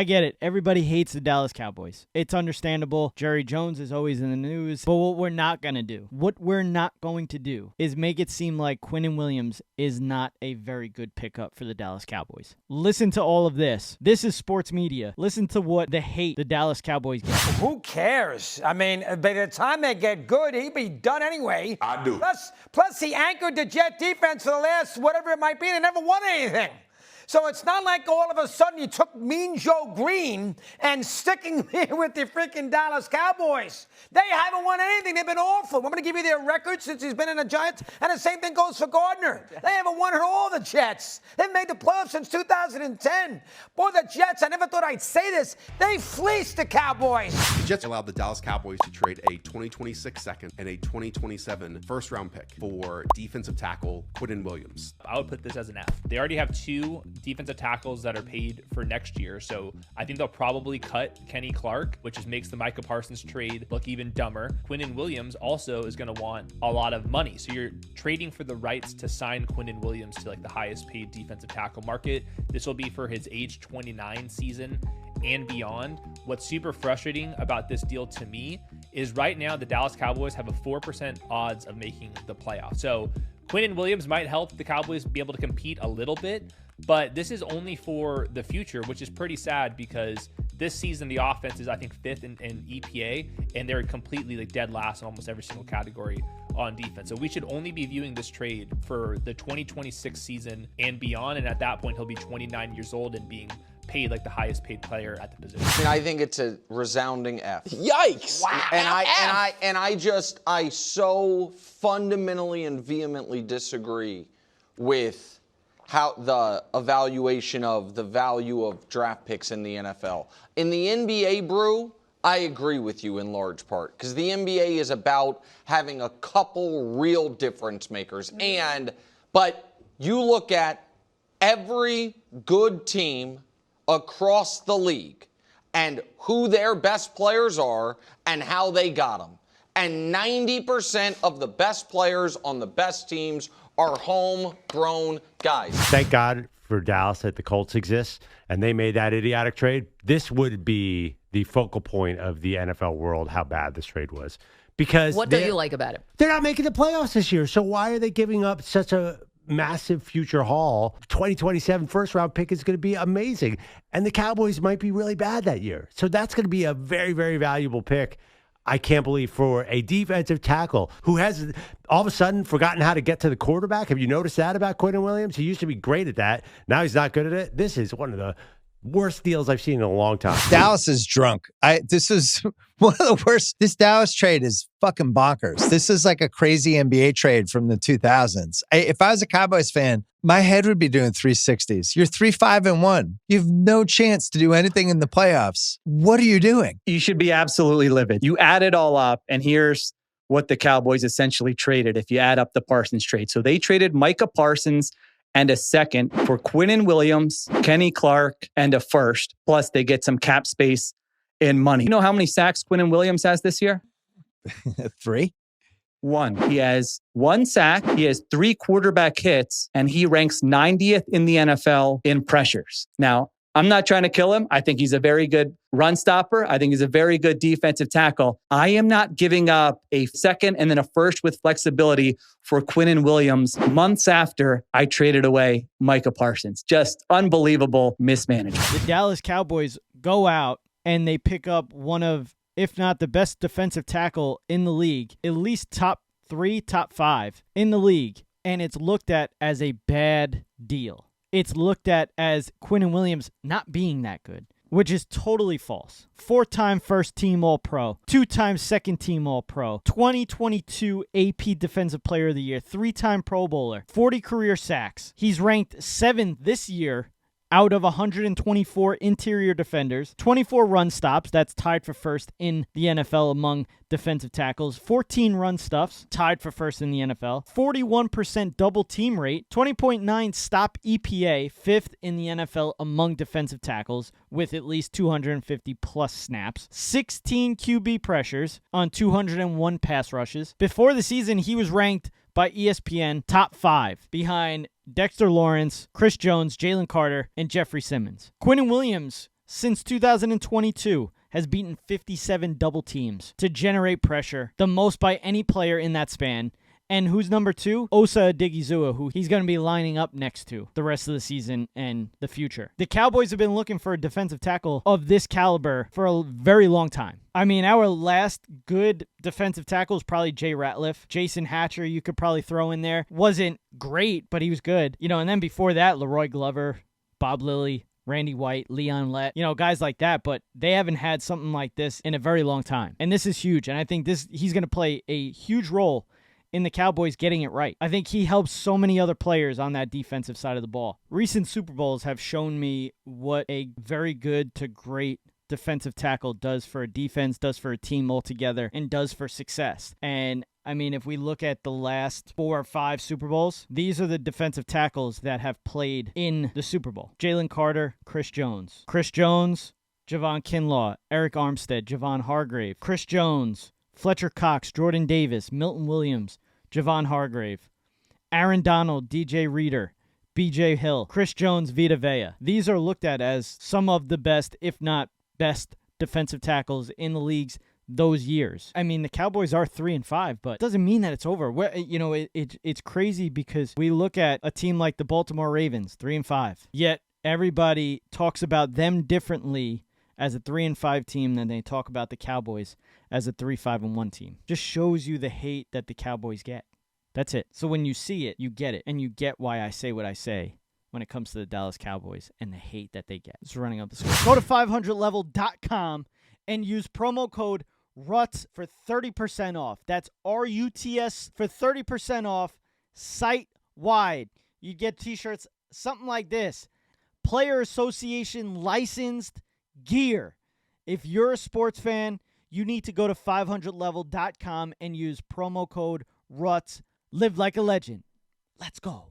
I get it. Everybody hates the Dallas Cowboys. It's understandable. Jerry Jones is always in the news. But what we're not going to do is make it seem like Quinnen Williams is not a very good pickup for the Dallas Cowboys. Listen to all of this. This is sports media. Listen to what the hate the Dallas Cowboys get. Who cares? I mean, by the time they get good, he'd be done anyway. I do. Plus he anchored the Jet defense for the last whatever it might be. They never won anything. So it's not like all of a sudden you took Mean Joe Green and sticking me with the freaking Dallas Cowboys. They haven't won anything. They've been awful. I'm going to give you their record since he's been in the Giants, and the same thing goes for Gardner. They haven't won at all, the Jets. They've made the playoffs since 2010. Boy, the Jets, I never thought I'd say this, they fleeced the Cowboys. The Jets allowed the Dallas Cowboys to trade a 2026 second and a 2027 first-round pick for defensive tackle Quinnen Williams. I would put this as an F. They already have 2 defensive tackles that are paid for next year, so I think they'll probably cut Kenny Clark, which just makes the Micah Parsons trade look even dumber. Quinnen Williams also is going to want a lot of money, so you're trading for the rights to sign Quinnen Williams to like the highest paid defensive tackle market. This will be for his age 29 season and beyond. What's super frustrating about this deal to me is right now the Dallas Cowboys have a 4% odds of making the playoffs. So Quinnen Williams might help the Cowboys be able to compete a little bit, but this is only for the future, which is pretty sad because this season the offense is, I think, 5th in EPA, and they're completely like dead last in almost every single category on defense. So we should only be viewing this trade for the 2026 season and beyond, and at that point he'll be 29 years old and being paid like the highest paid player at the position. I mean, I think it's a resounding F. Yikes! Wow. And I so fundamentally and vehemently disagree with how the evaluation of the value of draft picks in the NFL. In the NBA, Brew, I agree with you in large part because the NBA is about having a couple real difference makers. But you look at every good team across the league and who their best players are and how they got them. And 90% of the best players on the best teams are homegrown guys. Thank God for Dallas that the Colts exist and they made that idiotic trade. This would be the focal point of the NFL world, how bad this trade was. Because what don't you like about it? They're not making the playoffs this year. So why are they giving up such a massive future haul? 2027 first round pick is going to be amazing. And the Cowboys might be really bad that year. So that's going to be a very, very valuable pick. I can't believe for a defensive tackle who has all of a sudden forgotten how to get to the quarterback. Have you noticed that about Quinnen Williams? He used to be great at that. Now he's not good at it. This is one of the worst deals I've seen in a long time. Dallas is drunk. This is one of the worst. This Dallas trade is fucking bonkers. This is like a crazy NBA trade from the 2000s. If I was a Cowboys fan, my head would be doing 360s. You're 3-5-1. You have no chance to do anything in the playoffs. What are you doing? You should be absolutely livid. You add it all up, and here's what the Cowboys essentially traded if you add up the Parsons trade. So they traded Micah Parsons and a second for Quinnen Williams, Kenny Clark, and a first. Plus, they get some cap space and money. You know how many sacks Quinnen Williams has this year? 3? 1. He has 1 sack. He has 3 quarterback hits, and he ranks 90th in the NFL in pressures. Now, I'm not trying to kill him. I think he's a very good run stopper. I think he's a very good defensive tackle. I am not giving up a second and then a first with flexibility for Quinnen Williams months after I traded away Micah Parsons. Just unbelievable mismanagement. The Dallas Cowboys go out and they pick up one of, if not the best defensive tackle in the league, at least top 3, top 5 in the league. And it's looked at as a bad deal. It's looked at as Quinnen Williams not being that good, which is totally false. 4-time first-team All-Pro, 2-time second-team All-Pro, 2022 AP Defensive Player of the Year, 3-time Pro Bowler, 40 career sacks. He's ranked 7th this year out of 124 interior defenders, 24 run stops, that's tied for first in the NFL among defensive tackles, 14 run stuffs, tied for first in the NFL, 41% double team rate, 20.9 stop EPA, 5th in the NFL among defensive tackles with at least 250 plus snaps, 16 QB pressures on 201 pass rushes. Before the season, he was ranked by ESPN top 5 behind Dexter Lawrence, Chris Jones, Jalen Carter, and Jeffrey Simmons. Quinnen Williams since 2022 has beaten 57 double teams to generate pressure, the most by any player in that span. And who's number 2? Osa Odighizuwa, who he's going to be lining up next to the rest of the season and the future. The Cowboys have been looking for a defensive tackle of this caliber for a very long time. I mean, our last good defensive tackle is probably Jay Ratliff. Jason Hatcher, you could probably throw in there. Wasn't great, but he was good. And then before that, Leroy Glover, Bob Lilly, Randy White, Leon Lett, guys like that, but they haven't had something like this in a very long time. And this is huge, and I think he's going to play a huge role in the Cowboys getting it right. I think he helps so many other players on that defensive side of the ball. Recent Super Bowls have shown me what a very good to great defensive tackle does for a defense, does for a team altogether, and does for success. And I mean, if we look at the last 4 or 5 Super Bowls, these are the defensive tackles that have played in the Super Bowl. Jalen Carter, Chris Jones, Javon Kinlaw, Eric Armstead, Javon Hargrave, Chris Jones, Fletcher Cox, Jordan Davis, Milton Williams, Javon Hargrave, Aaron Donald, DJ Reader, BJ Hill, Chris Jones, Vita Vea. These are looked at as some of the best, if not best, defensive tackles in the leagues those years. I mean, the Cowboys are 3-5, but it doesn't mean that it's over. It's crazy because we look at a team like the Baltimore Ravens, 3-5, yet everybody talks about them differently as a 3-5 team than they talk about the Cowboys as a 3-5-1 team. Just shows you the hate that the Cowboys get. That's it. So when you see it, you get it, and you get why I say what I say when it comes to the Dallas Cowboys and the hate that they get. It's running up the score. Go to 500level.com and use promo code RUTS for 30% off. That's RUTS for 30% off site-wide. You get t-shirts, something like this. Player Association licensed gear. If you're a sports fan, you need to go to 500level.com and use promo code RUTS. Live like a legend. Let's go.